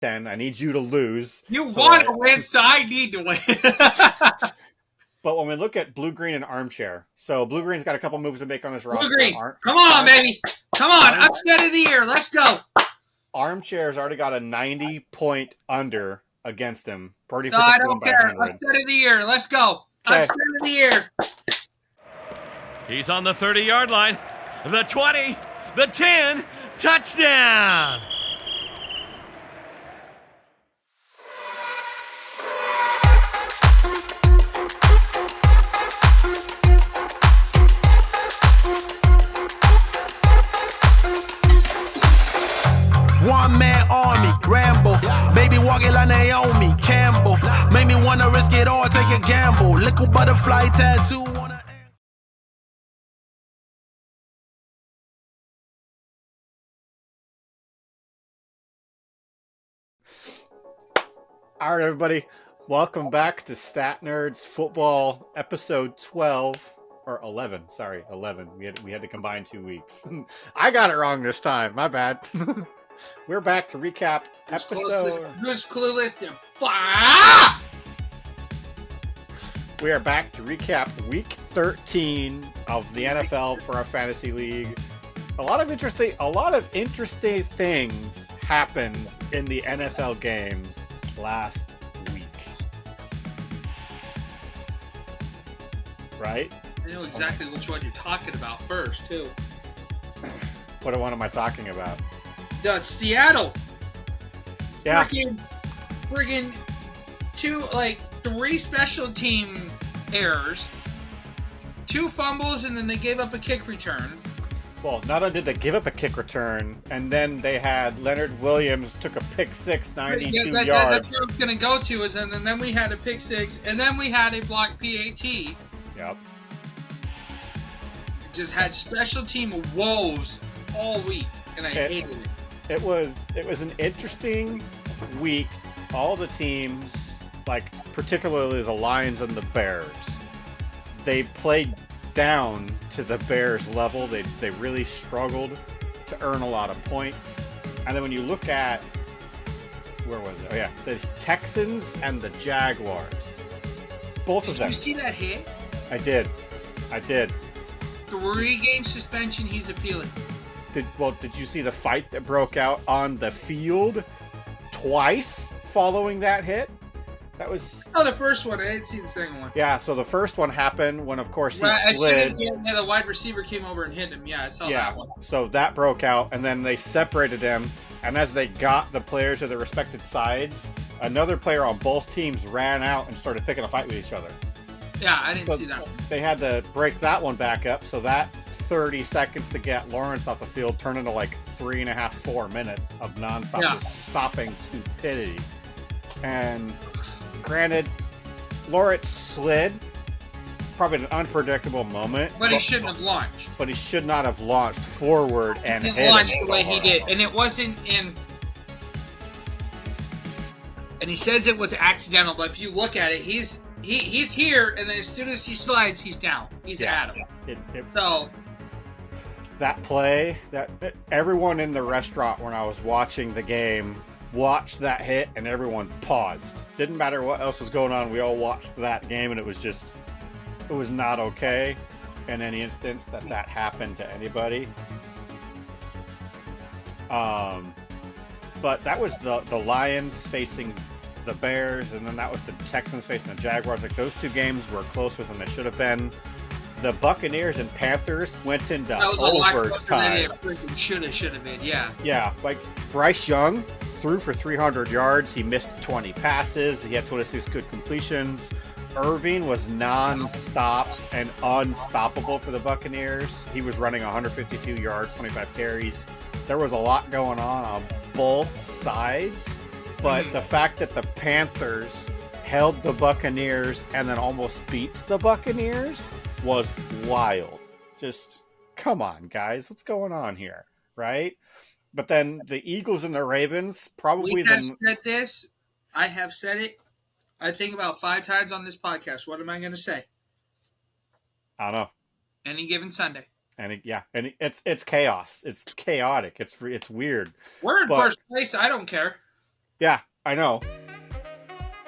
10. I need you to lose. You want to win, so I need to win. But when we look at Blue Green and Armchair, so Blue Green's got a couple moves to make on his roster. Blue Green, come on, baby. Come on, upset of the year. Let's go. Armchair's already got a 90-point under against him. No, I don't care. Upset of the year. Let's go. Okay. Upset of the year. He's on the 30-yard line. The 20, the 10, touchdown. One-man army, Rambo. Baby walking like Naomi Campbell. Make me wanna risk it all, take a gamble. Little butterfly tattoo on a... All right, everybody. Welcome back to Stat Nerds Football, episode 12. Or 11. Sorry, 11. We had to combine 2 weeks. I got it wrong this time. My bad. We're back to recap episode... Who's Clueless? We are back to recap week 13 of the NFL for our fantasy league. A lot of interesting things happened in the NFL games last week. Right? I know exactly which one you're talking about first, too. What one am I talking about? The Seattle. Yeah. Friggin' three special team errors, 2 fumbles, and then they gave up a kick return. Well, not only did they give up a kick return, and then they had Leonard Williams took a pick six, 92 yards. That's where I was going to go to, and then we had a pick six, and then we had a blocked PAT. Yep. Just had special team woes all week, and I hated it. It was an interesting week. All the teams, particularly the Lions and the Bears, they played down to the Bears level. They really struggled to earn a lot of points. And then when you look at, where was it? Oh yeah, the Texans and the Jaguars. Both of them. Did you see that hit? I did. 3-game suspension, he's appealing. Did you see the fight that broke out on the field twice following that hit? That was... Oh, the first one. I didn't see the second one. Yeah, so the first one happened when, of course, he slid. As soon as the wide receiver came over and hit him. Yeah, I saw that one. So that broke out, and then they separated him. And as they got the players to their respective sides, another player on both teams ran out and started picking a fight with each other. Yeah, I didn't see that one. They had to break that one back up, so that 30 seconds to get Lawrence off the field turned into 3.5, 4 minutes of nonstop stopping stupidity. And granted, Lawrence slid, probably an unpredictable moment. But he shouldn't have launched. But he should not have launched forward and hit launched the way he did. And it wasn't in... And he says it was accidental, but if you look at it, he's here, and then as soon as he slides, he's down. He's at him. So... That play, that everyone in the restaurant when I was watching the game watched that hit, and everyone paused. Didn't matter what else was going on. We all watched that game, and it was not okay in any instance that happened to anybody. But that was the Lions facing the Bears, and then that was the Texans facing the Jaguars. Those 2 games were closer than they should have been. The Buccaneers and Panthers went into overtime. That was a lot closer than it should have been, yeah. Yeah, Bryce Young threw for 300 yards. He missed 20 passes. He had 26 good completions. Irving was non-stop and unstoppable for the Buccaneers. He was running 152 yards, 25 carries. There was a lot going on both sides, but the fact that the Panthers held the Buccaneers and then almost beat the Buccaneers was wild. Just, come on, guys. What's going on here, right? But then the Eagles and the Ravens probably... I have said it, I think about 5 times on this podcast. What am I going to say? I don't know. Any given Sunday. And it's chaos. It's chaotic. It's weird. We're in first place. I don't care. Yeah, I know.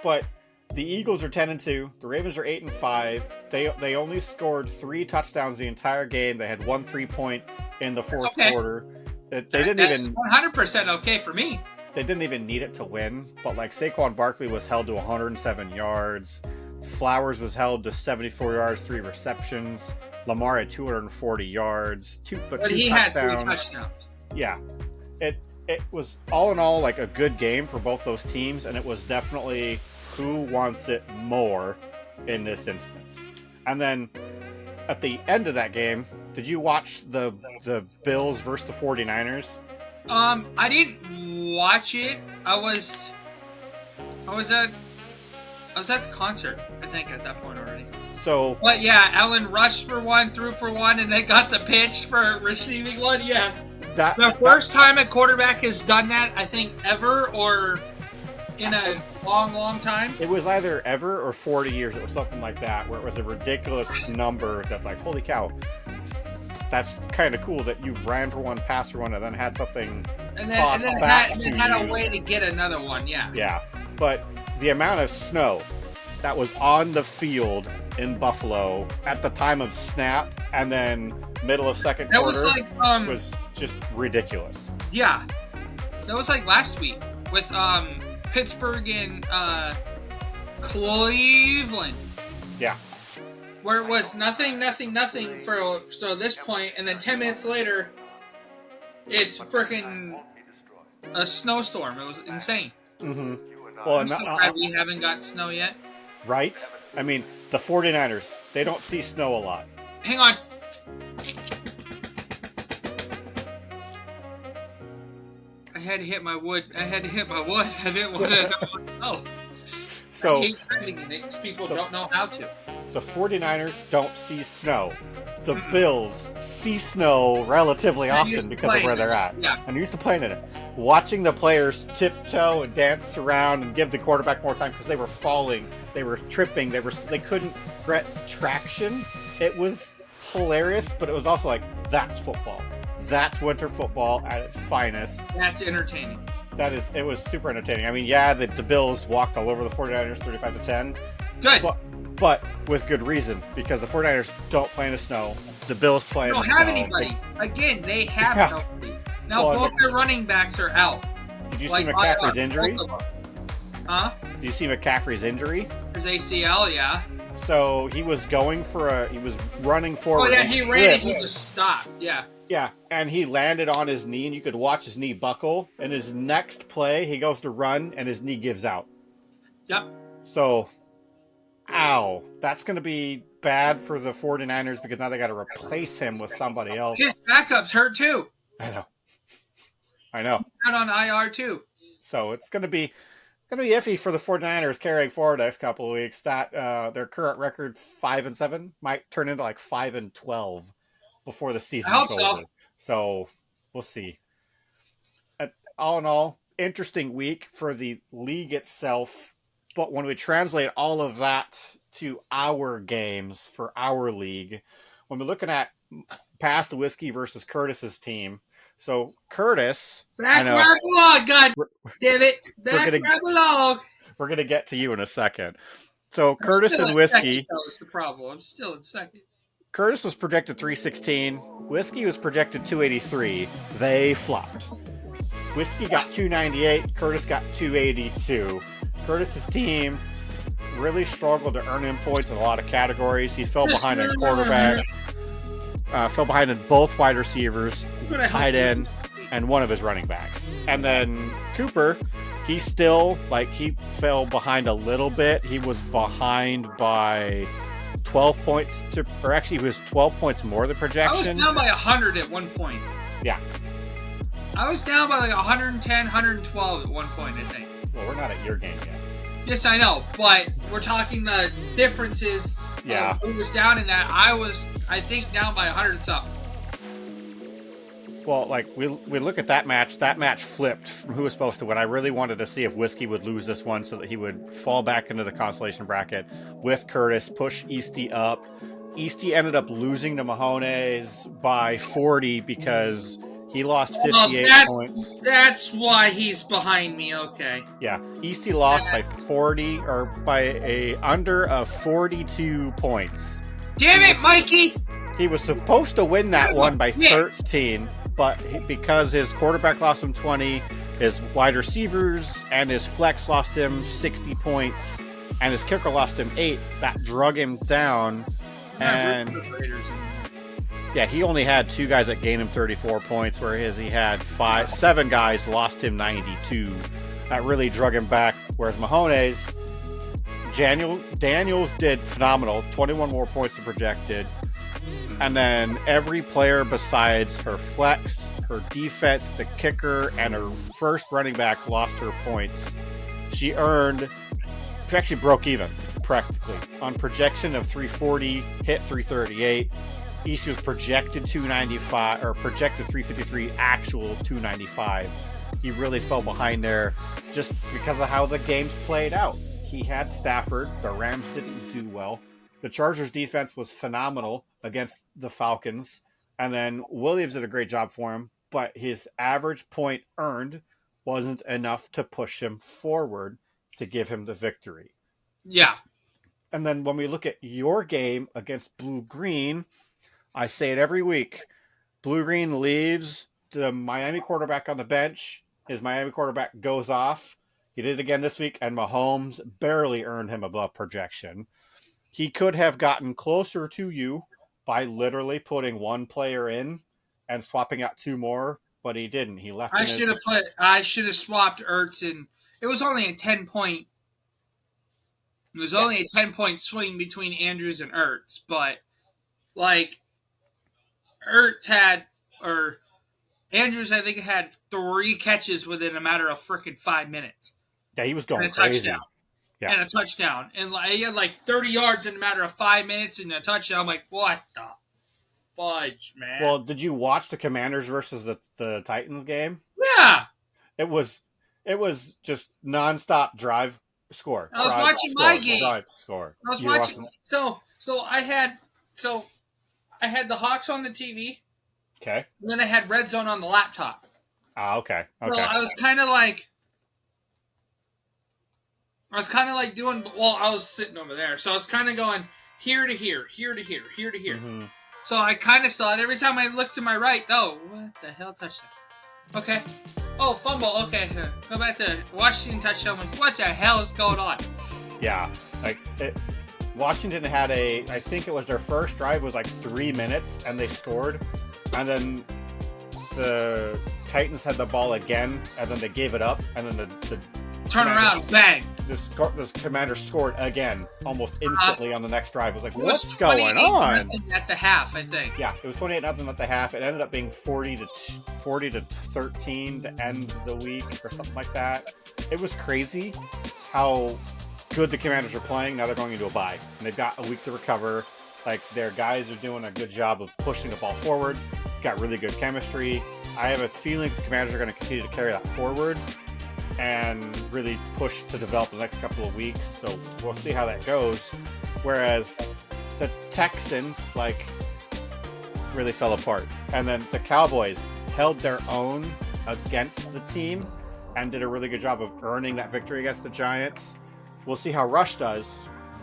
But the Eagles are 10-2. The Ravens are 8-5. They only scored 3 touchdowns the entire game. They had 1 3-point in the fourth quarter. They didn't even 100% okay for me. They didn't even need it to win. But like Saquon Barkley was held to 107 yards. Flowers was held to 74 yards, 3 receptions. Lamar had 240 yards, but he touchdowns. had 3 touchdowns. Yeah, it was all in all like a good game for both those teams, and it was definitely who wants it more in this instance. And then at the end of that game, did you watch the Bills versus the 49ers? I didn't watch it. I was at the concert, I think, at that point already. So, but yeah, Allen rushed for 1, threw for 1, and then got the pitch for receiving 1. Yeah, the first time a quarterback has done that, I think, ever or in a long time. It was either ever or 40 years. It was something like that, where it was a ridiculous number that's like, holy cow, that's kind of cool that you've ran for 1, passed for 1, and then had something and then had a way to get another one. Yeah. Yeah, but the amount of snow that was on the field in Buffalo at the time of snap and then middle of second quarter was just ridiculous. Yeah, that was like last week with Pittsburgh and Cleveland. Yeah, where it was nothing for this point, and then 10 minutes later, it's freaking a snowstorm. It was insane. Mm-hmm. Well, I'm so glad we haven't got snow yet. Right? I mean, the 49ers, they don't see snow a lot. Hang on. I had to hit my wood. I didn't want to snow. So, I hate finding it because people don't know how to. The 49ers don't see snow. The Bills see snow relatively often because of where they're at. Yeah. I'm used to playing in it. Watching the players tiptoe and dance around and give the quarterback more time because they were falling, they were tripping, they couldn't get traction. It was hilarious, but it was also like, that's football. That's winter football at its finest. That's entertaining. It was super entertaining. I mean, yeah, the Bills walked all over the 49ers 35-10. Good. But with good reason, because the 49ers don't play in the snow. The Bills play in the snow. They don't have anybody. Again, they have nobody. Now both their running backs are out. Did you see McCaffrey's injury? Huh? Did you see McCaffrey's injury? His ACL, yeah. So he was he was running forward. Oh yeah, he ran and he just stopped. Yeah. Yeah, and he landed on his knee, and you could watch his knee buckle. And his next play, he goes to run, and his knee gives out. Yep. So, ow. That's going to be bad for the 49ers because now they got to replace him with somebody else. His backup's hurt too. I know. Out on IR too. So it's going to be iffy for the 49ers carrying forward the next couple of weeks. That their current record 5-7 might turn into like 5-12 before the season is over. So we'll see. All in all, interesting week for the league itself. But when we translate all of that to our games for our league, when we're looking at Pass the Whiskey versus Curtis's team. So Curtis, back where I belong, God damn it! Back where I belong. We're gonna get to you in a second. So Curtis and Whiskey. That was the problem. I'm still in second. Curtis was projected 316. Whiskey was projected 283. They flopped. Whiskey got 298. Curtis got 282. Curtis's team really struggled to earn him points in a lot of categories. He fell behind in quarterback. Fell behind in both wide receivers, tight end, and one of his running backs. And then Cooper, he fell behind a little bit. He was behind by 12 points he was 12 points more than projection. I was down by 100 at one point. Yeah. I was down by like 110, 112 at one point, I think. Well, we're not at your game yet. Yes, I know, but we're talking the differences. Yeah. Who was down in that? I think, down by 100 and something. Well, like, we look at that match. That match flipped from who was supposed to win. I really wanted to see if Whiskey would lose this one so that he would fall back into the consolation bracket with Curtis, push Easty up. Easty ended up losing to Mahones by 40 because He lost 58 points. That's why he's behind me. Okay. Yeah, East he lost by 40 or by a under of 42 points. Damn it, Mikey! He was supposed to win that one by 13, but because his quarterback lost him 20, his wide receivers and his flex lost him 60 points, and his kicker lost him 8. That drug him down, and yeah, he only had 2 guys that gained him 34 points, whereas he had 7 guys lost him 92. That really drug him back. Whereas Mahomes, Daniels did phenomenal, 21 more points than projected. And then every player besides her flex, her defense, the kicker, and her first running back lost her points. She actually broke even, practically. On projection of 340, hit 338. East was projected 295, or projected 353, actual 295. He really fell behind there just because of how the games played out. He had Stafford. The Rams didn't do well. The Chargers defense was phenomenal against the Falcons. And then Williams did a great job for him, but his average point earned wasn't enough to push him forward to give him the victory. Yeah. And then when we look at your game against Blue-Green, I say it every week. Blue-Green leaves the Miami quarterback on the bench. His Miami quarterback goes off. He did it again this week, and Mahomes barely earned him above projection. He could have gotten closer to you by literally putting 1 player in and swapping out 2 more, but he didn't. He left. I should have swapped Ertz in. It was only a 10-point. It was only a 10-point swing between Andrews and Ertz, but like Ertz Andrews, I think, had 3 catches within a matter of freaking 5 minutes. Yeah, he was going and a crazy. Touchdown. Yeah. And a touchdown. And he had 30 yards in a matter of 5 minutes and a touchdown. I'm like, what the fudge, man? Well, did you watch the Commanders versus the Titans game? Yeah. It was just nonstop drive, score. I was watching my game. Drive, score. I was watching. So I had the Hawks on the TV. Okay. And then I had Red Zone on the laptop. Ah, okay. So I was kind of like doing. Well, I was sitting over there, so I was kind of going here to here, here to here, here to here. Mm-hmm. So I kind of saw it every time I looked to my right. Oh, what the hell, touchdown? Okay. Oh, fumble. Okay, go back to Washington touchdown. I'm like, what the hell is going on? Yeah, Washington had I think it was their first drive was 3 minutes, and they scored, and then the Titans had the ball again, and then they gave it up, and then the turn around, bang. The Commanders scored again, almost instantly on the next drive. It was like, what's going on? At the half, I think. Yeah, it was 28-0 at the half. It ended up being 40 to 13 to end the week or something like that. It was crazy how good the Commanders are playing. Now they're going into a bye, and they've got a week to recover. Their guys are doing a good job of pushing the ball forward. Got really good chemistry. I have a feeling the Commanders are going to continue to carry that forward and really push to develop the next couple of weeks. So we'll see how that goes. Whereas the Texans, really fell apart. And then the Cowboys held their own against the team and did a really good job of earning that victory against the Giants. We'll see how Rush does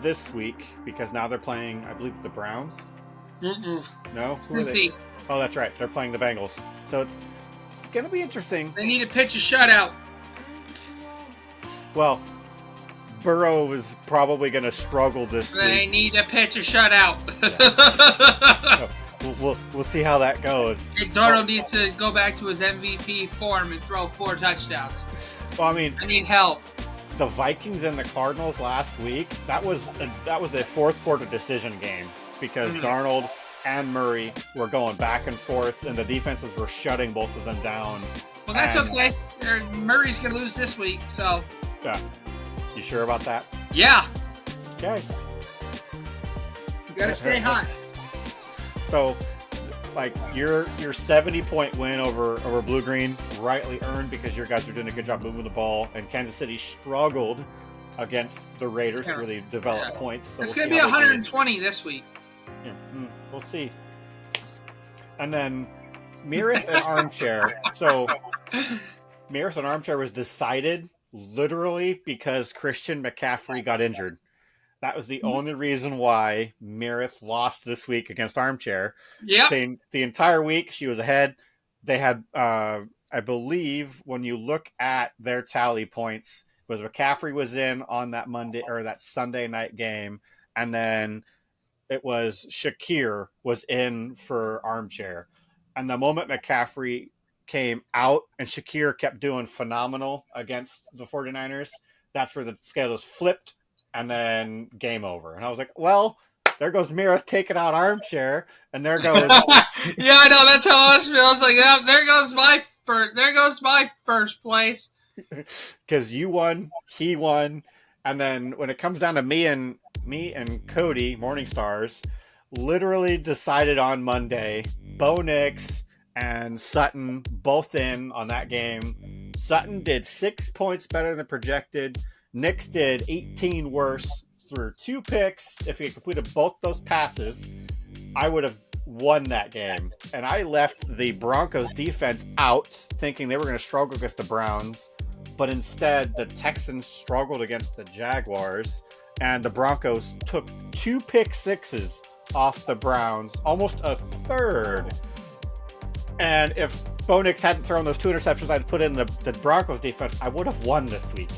this week, because now they're playing, I believe, the Browns. No? Who are they? Oh, that's right. They're playing the Bengals. So it's going to be interesting. They need to pitch a shutout. Well, Burrow is probably going to struggle this week. They need to pitch a shutout. So we'll see how that goes. And Darnold needs to go back to his MVP form and throw 4 touchdowns. Well, I need help. The Vikings and the Cardinals last week, that was a fourth quarter decision game, because Darnold and Murray were going back and forth, and the defenses were shutting both of them down. Well, that's okay. Murray's going to lose this week, so... Yeah. You sure about that? Yeah. Okay. You got to stay hot. So, your 70-point win over Blue-Green, rightly earned, because your guys are doing a good job moving the ball, and Kansas City struggled against the Raiders to really develop points. So it's going to be 120 this week. Yeah. We'll see. And then Mirith and Armchair. So Mirith and Armchair was decided literally because Christian McCaffrey got injured. That was the only reason why Mirith lost this week against Armchair. Yep. The entire week she was ahead. They had, I believe, when you look at their tally points, was McCaffrey was in on that Monday or that Sunday night game, and then it was Shakir was in for Armchair. And the moment McCaffrey came out and Shakir kept doing phenomenal against the 49ers, that's where the scale was flipped. And then game over. And I was like, well, there goes Mirith taking out Armchair, and there goes. Yeah, I know. That's how I was feeling. I was like, yeah, there goes my first place. Because you won, he won, and then when it comes down to me and Cody Morningstars, literally decided on Monday. Bo Nix and Sutton both in on that game. Sutton did 6 points better than projected. Nix did 18 worse through 2 picks. If he had completed both those passes, I would have won that game. And I left the Broncos defense out, thinking they were going to struggle against the Browns. But instead, the Texans struggled against the Jaguars. And the Broncos took 2 pick sixes off the Browns, almost a third. And if Bo Nix hadn't thrown those 2 interceptions I'd put in the Broncos defense, I would have won this week.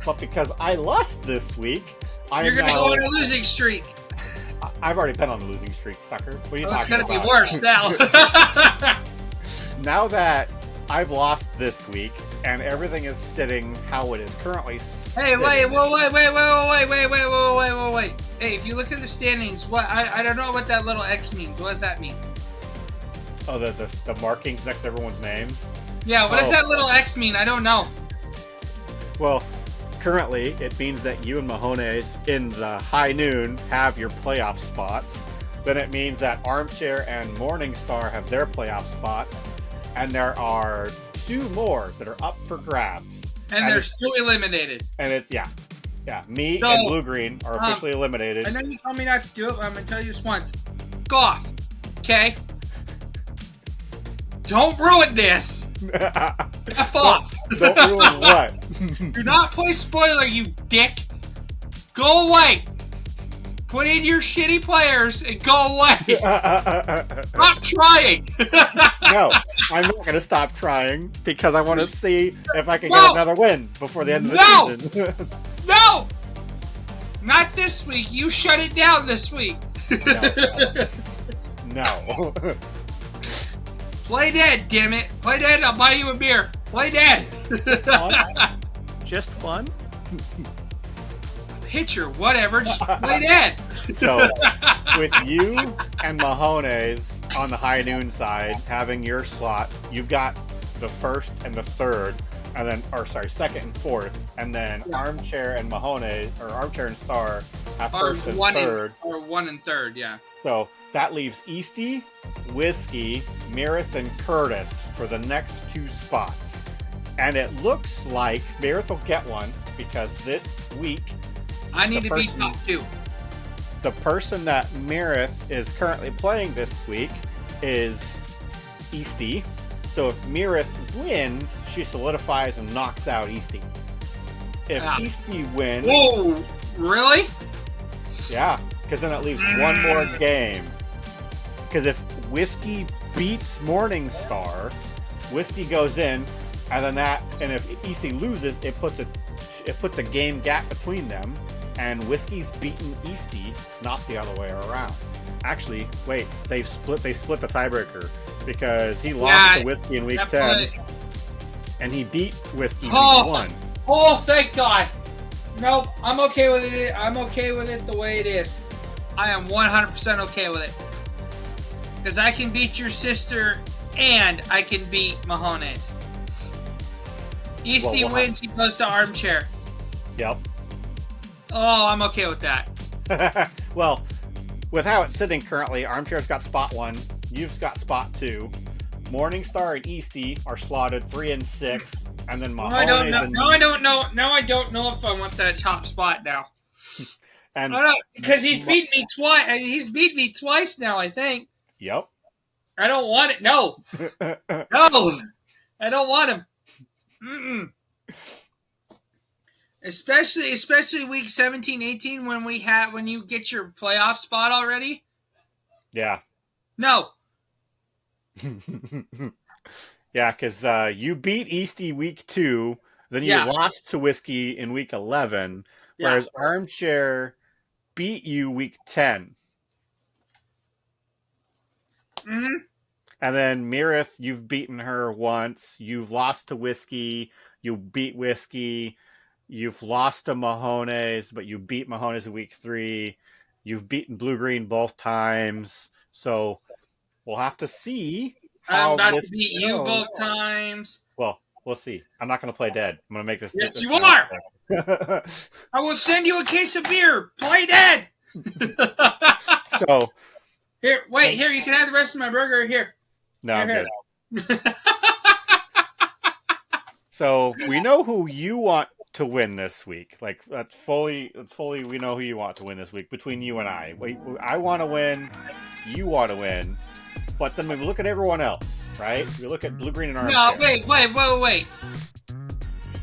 But because I lost this week, you're going to go on a losing streak. I've already been on the losing streak, sucker. What are you talking about? It's going to be worse now. Now that I've lost this week and everything is sitting how it is currently sitting. Hey, wait. Hey, if you look at the standings, I don't know what that little X means. What does that mean? Oh, the markings next to everyone's names? Yeah, what does that little X mean? I don't know. Well, currently, it means that you and Mahones in the high noon have your playoff spots. Then it means that Armchair and Morningstar have their playoff spots. And there are 2 more that are up for grabs. And there's 2 eliminated. And it's, yeah, me and Blue Green are officially eliminated. I know you told me not to do it, but I'm going to tell you this once. Goff, okay? Don't ruin this! F off! Don't ruin what? Do not play spoiler, you dick! Go away! Put in your shitty players and go away! Stop trying! No, I'm not going to stop trying because I want to see if I can get another win before the end of the season. No! Not this week. You shut it down this week. No. Play dead, damn it. Play dead, I'll buy you a beer. Play dead. Just one? Pitcher, whatever. Just play dead. So, with you and Mahones on the high noon side having your slot, you've got the first and the third, and then, second and fourth, and then Armchair and Mahones, or Armchair and Star have first and third. Or 1 and 3rd, yeah. So that leaves Easty, Whiskey, Mirith, and Curtis for the next 2 spots. And it looks like Mirith will get one because this week I need to beat top 2. The person that Mirith is currently playing this week is Easty. So if Mirith wins, she solidifies and knocks out Easty. If Easty wins... Whoa! Really? Yeah, because then it leaves one more game. Because if Whiskey beats Morningstar, Whiskey goes in, and if Easty loses, it puts a game gap between them, and Whiskey's beaten Easty, not the other way around. Actually, wait, they split the tiebreaker because he lost to Whiskey in week 10, and he beat Whiskey week 1. Oh, thank God! Nope, I'm okay with it. I'm okay with it the way it is. I am 100% okay with it. Because I can beat your sister, and I can beat Mahones. Easty wins, he goes to Armchair. Yep. Oh, I'm okay with that. Well, with how it's sitting currently, Armchair's got spot 1, you've got spot 2. Morningstar and Easty are slotted 3 and 6, and then Mahomes. I don't know. Now I don't know. Now I don't know if I want that top spot now. And because he's beat me twice. He's beat me twice now, I think. Yep. I don't want it. No. No. I don't want him. Mm-mm. Especially week 17, 18 when you get your playoff spot already. Yeah. No. Yeah, because you beat Easty week 2, then you Yeah. lost to Whiskey in week 11, whereas Armchair beat you week 10. Mm-hmm. And then Mirith, you've beaten her once. You've lost to Whiskey. You beat Whiskey. You've lost to Mahones, but you beat Mahones in week 3. You've beaten Blue Green both times. So we'll have to see I'm how about this to beat goes. you both times. Well, we'll see. I'm not going to play dead. I'm going to make this. Yes, you are. I will send you a case of beer. Play dead. So here, wait. Here, you can have the rest of my burger. Here. No, I'm here. good. So we know who you want to win this week. Like that's fully. We know who you want to win this week between you and I. I want to win. You want to win. But then we look at everyone else, right? We look at Blue, Green, and Orange. No, wait.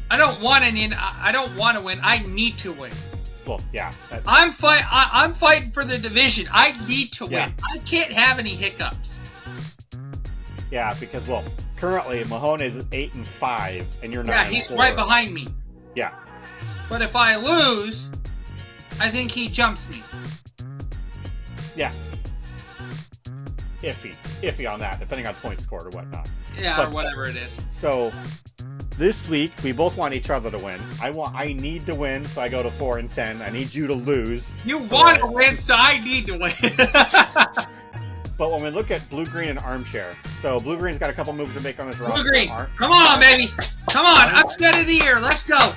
I don't want to win. I need to win. Well, yeah. I'm fighting for the division. I need to win. Yeah. I can't have any hiccups. Yeah, because currently Mahone is 8-5, and you're not. Yeah, he's right behind me. Yeah. But if I lose, I think he jumps me. Yeah. Iffy on that, depending on points scored or whatnot. Yeah, or whatever it is. So this week we both want each other to win. I need to win, so I go to 4-10. I need you to lose. You want to win, so I need to win. But when we look at Blue, Green, and Armchair, so Blue Green's got a couple moves to make on his roster. Blue Green, come on, baby. Come on, upset of the year. Let's go.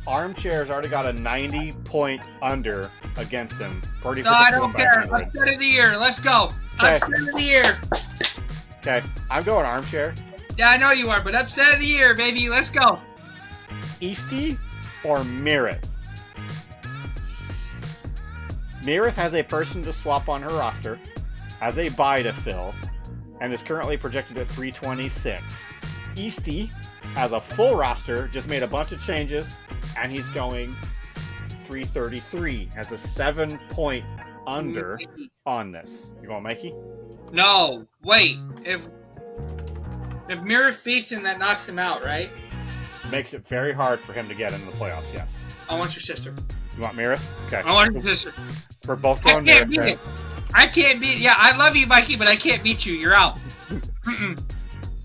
Armchair's already got a 90-point under against him. No, I don't care. Upset of the year. Let's go. Okay. Upset of the year. Okay, I'm going Armchair. Yeah, I know you are, but upset of the year, baby. Let's go. Easty or Mirith? Mirith has a person to swap on her roster, has a bye to fill, and is currently projected at 326. Easty has a full roster, just made a bunch of changes, and he's going 333. Has a 7-point under on this. You going Mikey? No, wait. If Mirith beats him, that knocks him out, right? Makes it very hard for him to get into the playoffs, yes. I want your sister. You want Mirith? Okay. I want your sister. We're both going I can't Mirith. beat it. I can't beat. Yeah, I love you, Mikey, but I can't beat you. You're out.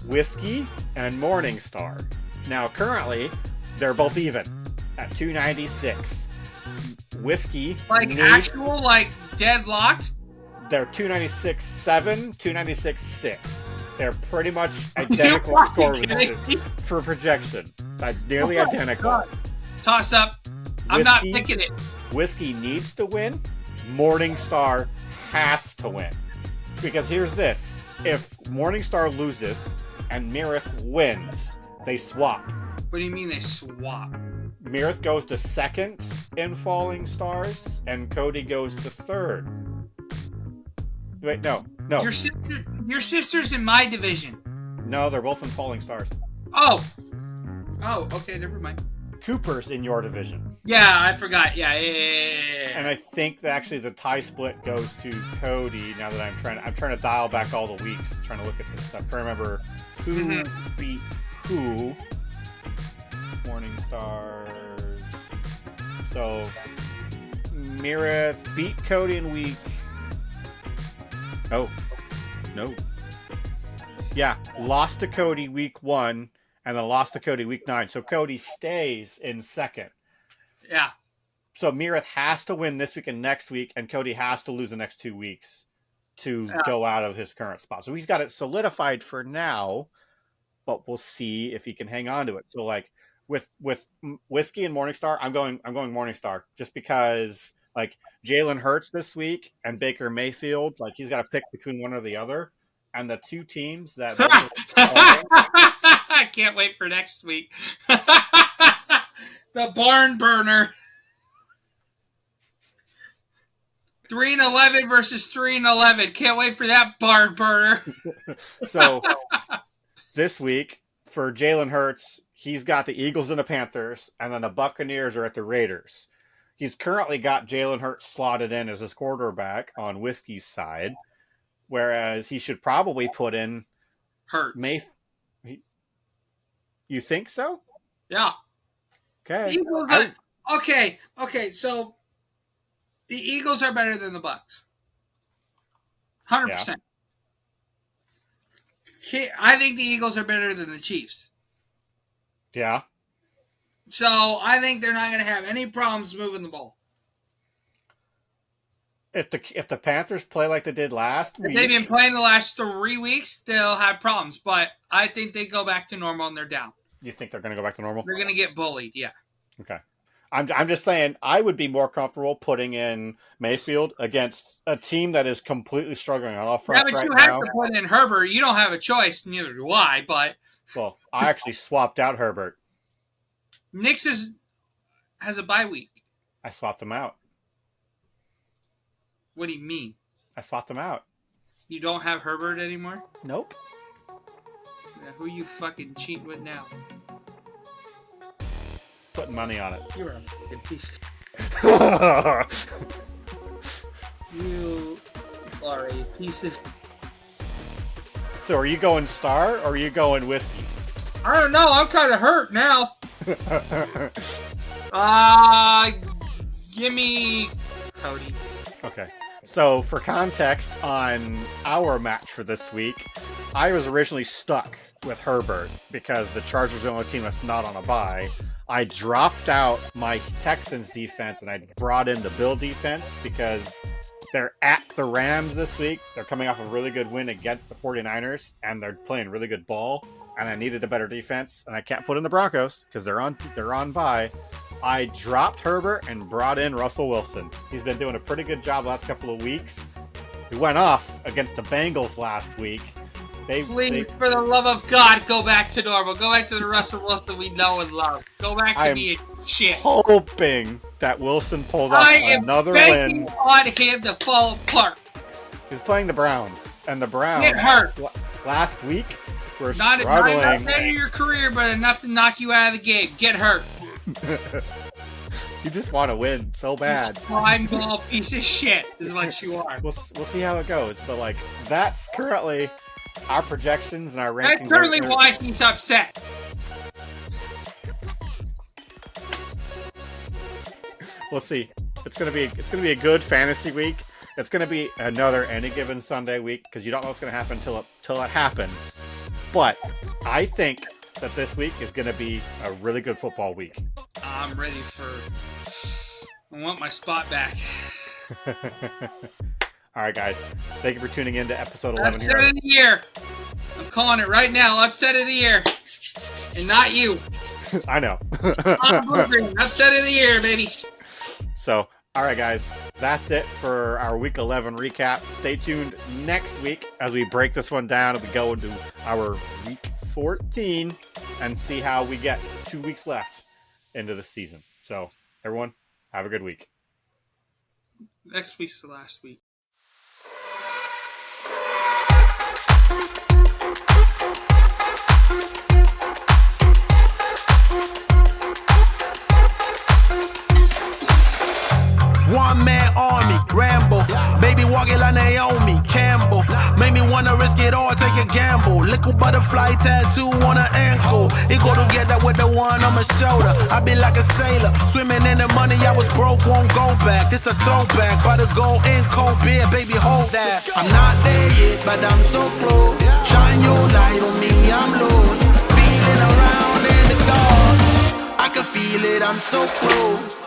Whiskey and Morningstar. Now, currently, they're both even at 296. Whiskey, actual deadlocked. They're 296.7, 296.6. They're pretty much identical score for projection. Like nearly identical. God. Toss up. I'm not picking it. Whiskey needs to win. Morningstar has to win. Because here's this. If Morningstar loses and Mirith wins, they swap. What do you mean they swap? Mirith goes to second in Falling Stars, and Cody goes to third. Wait, no. Your sister's in my division. No, they're both in Falling Stars. Oh, okay, never mind. Cooper's in your division. Yeah, I forgot. Yeah. And I think that actually the tie split goes to Cody. Now that I'm trying to dial back all the weeks, trying to look at this stuff, trying to remember who beat who. Morning Stars. So Mirith beat Cody in week. Oh, no. Yeah, lost to Cody week 1, and then lost to Cody week 9. So Cody stays in second. Yeah. So Mirith has to win this week and next week, and Cody has to lose the next 2 weeks to go out of his current spot. So he's got it solidified for now, but we'll see if he can hang on to it. So with Whiskey and Morningstar, I'm going Morningstar just because Jalen Hurts this week and Baker Mayfield, he's got to pick between one or the other. And the two teams that I can't wait for next week. The barn burner. 3-11 versus 3-11. Can't wait for that barn burner. So this week for Jalen Hurts, he's got the Eagles and the Panthers, and then the Buccaneers are at the Raiders. He's currently got Jalen Hurts slotted in as his quarterback on Whiskey's side, whereas he should probably put in Hurts. You think so? Yeah. Okay. Okay. So the Eagles are better than the Bucs. 100%. Yeah. I think the Eagles are better than the Chiefs. Yeah. So I think they're not going to have any problems moving the ball. If the Panthers play like they did last week, they've been playing the last 3 weeks, they'll have problems. But I think they go back to normal and they're down. You think they're going to go back to normal? They're going to get bullied. Yeah. Okay. I'm just saying I would be more comfortable putting in Mayfield against a team that is completely struggling on all fronts right now. Yeah, but you have to put in Herbert. You don't have a choice. Neither do I. But well, I actually swapped out Herbert. Nix has a bye week. I swapped him out. What do you mean? I swapped him out. You don't have Herbert anymore? Nope. Yeah, who you fucking cheating with now? Putting money on it. You're a fucking piece You are a piece of... So are you going Star or are you going Whiskey? I don't know. I'm kind of hurt now. Give me Cody. Okay. So for context on our match for this week, I was originally stuck with Herbert because the Chargers are the only team that's not on a bye. I dropped out my Texans defense and I brought in the Bill defense because they're at the Rams this week. They're coming off a really good win against the 49ers and they're playing really good ball. And I needed a better defense and I can't put in the Broncos because they're on bye. I dropped Herbert and brought in Russell Wilson. He's been doing a pretty good job the last couple of weeks. He went off against the Bengals last week. Please, for the love of God, go back to normal. Go back to the Russell Wilson we know and love. Go back to being shit. Hoping that Wilson pulls off another win. I am begging on him to fall apart. He's playing the Browns, and the Browns get hurt last week were not struggling. Not enough of your career, but enough to knock you out of the game. Get hurt. You just want to win so bad. You slime ball piece of shit is what you are. We'll see how it goes, but that's currently our projections and our rankings. That's currently why he's upset. We'll see. It's gonna be a good fantasy week. It's gonna be another Any Given Sunday week because you don't know what's gonna happen till it happens. But I think that this week is gonna be a really good football week. I'm ready I want my spot back. All right, guys. Thank you for tuning in to episode 11 Upset of the year. I'm calling it right now. Upset of the year. And not you. I know. Upset of the year, baby. So, all right, guys. That's it for our Week 11 recap. Stay tuned next week as we break this one down and we go into our Week 14 and see how we get 2 weeks left into the season. So, everyone, have a good week. Next week's the last week. One man army, Rambo. Baby walking like Naomi, Campbell. Make me wanna risk it all, take a gamble. Little butterfly tattoo on her ankle. It go together with the one on my shoulder. I be like a sailor, swimming in the money. I was broke, won't go back. This a throwback, by the go in cold beer, baby hold that. I'm not there yet, but I'm so close. Shine your light on me, I'm lost. Feeling around in the dark. I can feel it, I'm so close.